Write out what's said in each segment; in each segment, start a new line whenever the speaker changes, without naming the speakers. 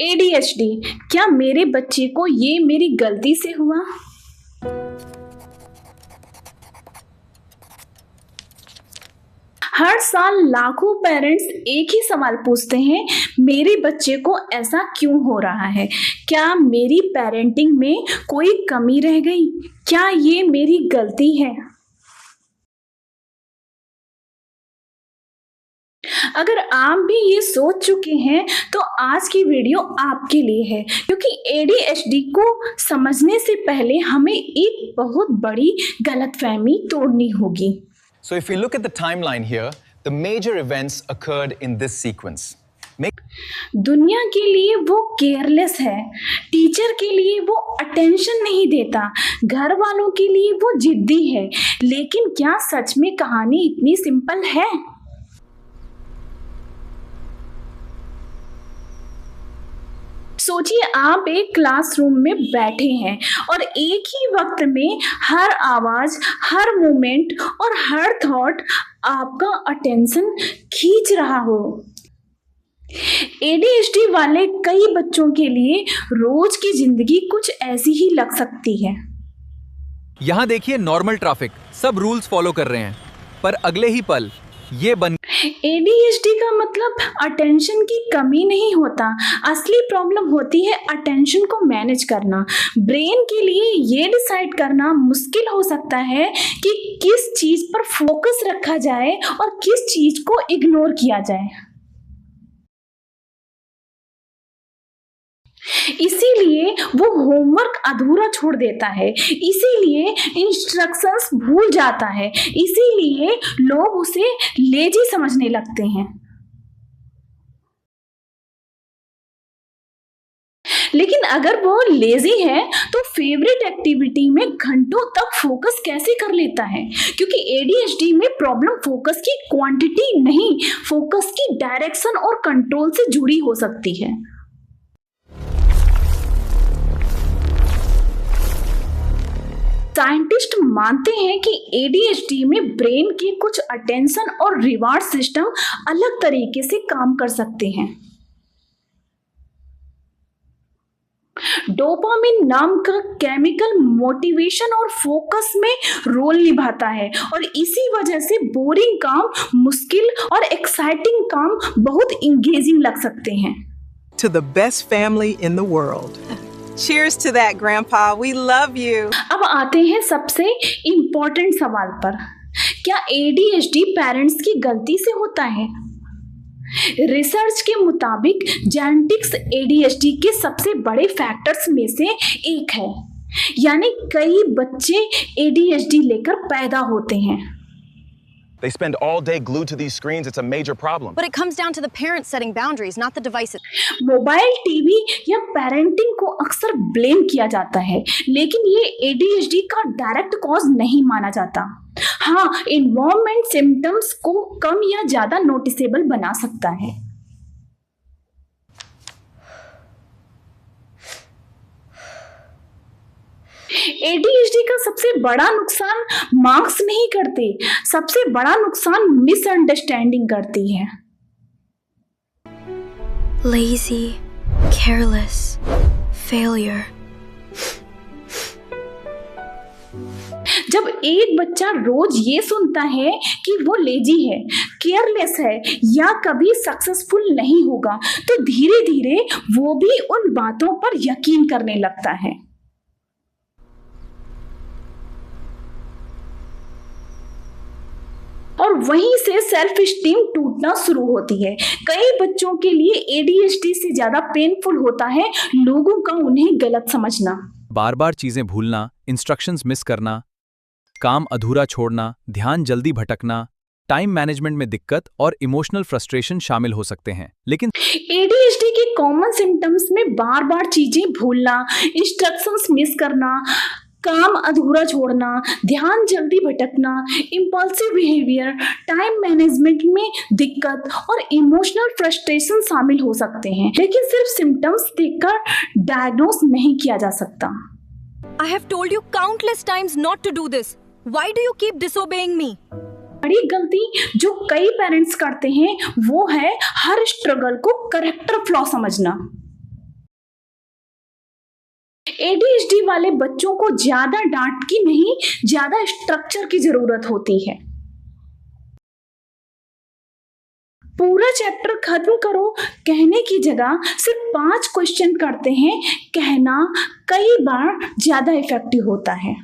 ADHD, क्या मेरे बच्चे को ये मेरी गलती से हुआ? हर साल लाखों पेरेंट्स एक ही सवाल पूछते हैं, मेरे बच्चे को ऐसा क्यों हो रहा है? क्या मेरी पेरेंटिंग में कोई कमी रह गई? क्या ये मेरी गलती है? अगर आप भी ये सोच चुके हैं तो आज की वीडियो आपके लिए है, क्योंकि एडीएचडी को समझने से पहले हमें एक बहुत बड़ी गलतफहमी तोड़नी होगी।
So if we look at the timeline here, the major events occurred in this sequence.
दुनिया के लिए वो केयरलेस है, टीचर के लिए वो अटेंशन नहीं देता, घर वालों के लिए वो जिद्दी है, लेकिन क्या सच में कहानी इतनी सिंपल है? सोचिए, आप एक क्लासरूम में बैठे हैं और एक ही वक्त में हर आवाज, हर मोमेंट और हर थॉट आपका अटेंशन खींच रहा हो। एडीएचडी वाले कई बच्चों के लिए रोज की जिंदगी कुछ ऐसी ही लग सकती है।
यहाँ देखिए, नॉर्मल ट्रैफिक, सब रूल्स फॉलो कर रहे हैं, पर अगले ही पल ये बन।
एडीएचडी का मतलब अटेंशन की कमी नहीं होता, असली प्रॉब्लम होती है अटेंशन को मैनेज करना। ब्रेन के लिए ये डिसाइड करना मुश्किल हो सकता है कि किस चीज पर फोकस रखा जाए और किस चीज को इग्नोर किया जाए। इसीलिए वो होमवर्क अधूरा छोड़ देता है, इसीलिए इंस्ट्रक्शंस भूल जाता है, इसीलिए लोग उसे लेजी समझने लगते हैं। लेकिन अगर वो लेजी है तो फेवरेट एक्टिविटी में घंटों तक फोकस कैसे कर लेता है? क्योंकि एडीएचडी में प्रॉब्लम फोकस की क्वांटिटी नहीं, फोकस की डायरेक्शन और कंट्रोल से जुड़ी हो सकती है। साइंटिस्ट मानते हैं कि एडीएचडी में ब्रेन के कुछ अटेंशन और रिवार्ड सिस्टम अलग तरीके से काम कर सकते हैं। डोपामिन नाम का केमिकल मोटिवेशन और फोकस में रोल निभाता है और इसी वजह से बोरिंग काम मुश्किल और एक्साइटिंग काम बहुत इंगेजिंग लग सकते हैं।
To the best family in the world. Cheers to that, Grandpa. We love you.
अब आते हैं सबसे इम्पोर्टेंट सवाल पर, क्या एडीएचडी पेरेंट्स की गलती से होता है? रिसर्च के मुताबिक जेनेटिक्स एडीएचडी के सबसे बड़े फैक्टर्स में से एक है, यानी कई बच्चे एडीएचडी लेकर पैदा होते हैं।
They spend all day glued to these screens. It's a major problem.
But it comes down to the parents setting boundaries, not the devices.
Mobile, TV या पेरेंटिंग को अक्सर ब्लेम किया जाता है, लेकिन ये एडीएचडी का डायरेक्ट कॉज नहीं माना जाता। हाँ, एनवायरनमेंट सिम्टम्स को कम या ज्यादा नोटिसेबल बना सकता है। एडीएचडी का सबसे बड़ा नुकसान मार्क्स नहीं करते, सबसे बड़ा नुकसान मिसअंडरस्टैंडिंग करती है।
Lazy, careless, failure.
जब एक बच्चा रोज ये सुनता है कि वो लेजी है, केयरलेस है या कभी सक्सेसफुल नहीं होगा, तो धीरे धीरे वो भी उन बातों पर यकीन करने लगता है। और वहीं से सेल्फ स्टीम टूटना शुरू होती है। कई बच्चों के लिए एडीएचडी से ज्यादा पेनफुल होता है लोगों का उन्हें गलत समझना।
बार बार चीजें भूलना, इंस्ट्रक्शंस मिस करना, काम अधूरा छोड़ना, ध्यान जल्दी भटकना, टाइम मैनेजमेंट में दिक्कत और इमोशनल फ्रस्ट्रेशन शामिल हो सकते हैं। लेकिन
एडीएचडी के कॉमन सिम्टम्स में बार बार चीजें भूलना, इंस्ट्रक्शंस मिस करना, काम अधूरा छोड़ना, ध्यान जल्दी भटकना, इम्पल्सिव बिहेवियर, टाइम मैनेजमेंट में दिक्कत और इमोशनल फ्रस्ट्रेशन शामिल हो सकते हैं। लेकिन सिर्फ सिम्टम्स देखकर डायग्नोस नहीं किया जा सकता।
I have told you countless times not to do this. Why do you keep disobeying me?
बड़ी गलती जो कई पेरेंट्स करते हैं वो है हर स्ट्रगल को कैरेक्टर फ्लॉ समझना। ADHD वाले बच्चों को ज्यादा डांट की नहीं, ज्यादा स्ट्रक्चर की जरूरत होती है। पूरा चैप्टर खत्म करो कहने की जगह सिर्फ 5 क्वेश्चन करते हैं, कहना कई बार ज्यादा इफेक्टिव होता है।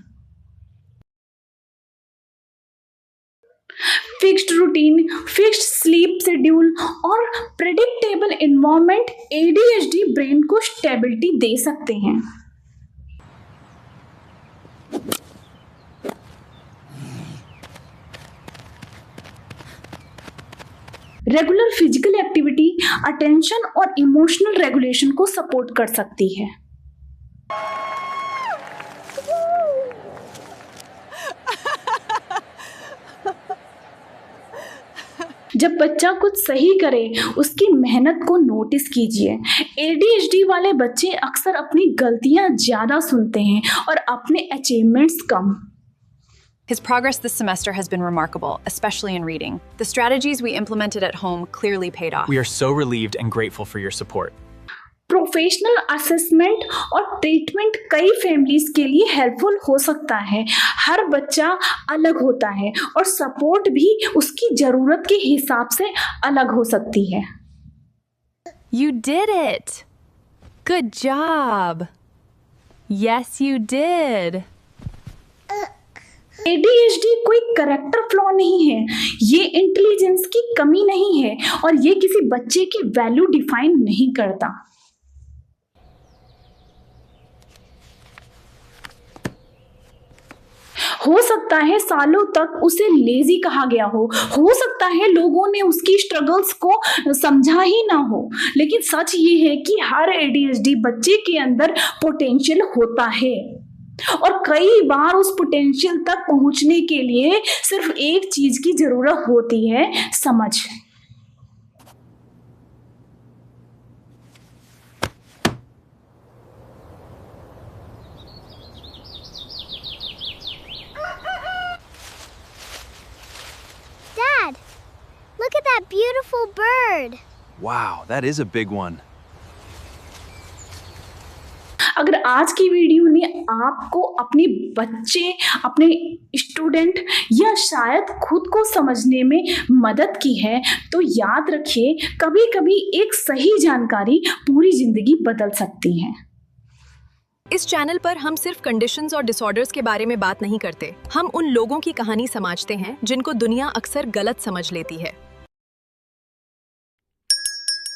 Fixed routine, fixed sleep schedule और प्रेडिक्टेबल एनवायरनमेंट ADHD ब्रेन को स्टेबिलिटी दे सकते हैं। रेगुलर फिजिकल एक्टिविटी अटेंशन और इमोशनल रेगुलेशन को सपोर्ट कर सकती है। जब बच्चा कुछ सही करे, उसकी मेहनत को नोटिस कीजिए। ADHD वाले बच्चे अक्सर अपनी गलतियां ज्यादा सुनते हैं और अपने achievements come.
His progress this semester has been remarkable, especially in reading. The strategies we implemented at home clearly paid off.
We are so relieved and grateful for your support.
Professional assessment और treatment कई families के लिए helpful हो सकता है। हर बच्चा अलग होता है और सपोर्ट भी उसकी जरूरत के हिसाब से अलग हो सकती है।
You did it! Good job! Yes, you did!
ADHD कोई कैरेक्टर फ्लॉ नहीं है, ये इंटेलिजेंस की कमी नहीं है और ये किसी बच्चे की वैल्यू डिफाइन नहीं करता। हो सकता है सालों तक उसे लेजी कहा गया हो सकता है लोगों ने उसकी स्ट्रगल्स को समझा ही ना हो, लेकिन सच ये है कि हर ADHD बच्चे के अंदर पोटेंशियल होता है और कई बार उस पोटेंशियल तक पहुंचने के लिए सिर्फ एक चीज की जरूरत होती है, समझ।
Dad, look at that beautiful bird.
Wow, that is a big one.
अगर आज की वीडियो ने आपको अपने बच्चे, अपने स्टूडेंट या शायद खुद को समझने में मदद की है, तो याद रखिए कभी कभी एक सही जानकारी पूरी जिंदगी बदल सकती है।
इस चैनल पर हम सिर्फ कंडीशंस और डिसऑर्डर्स के बारे में बात नहीं करते। हम उन लोगों की कहानी समझते हैं जिनको दुनिया अक्सर गलत समझ लेती है।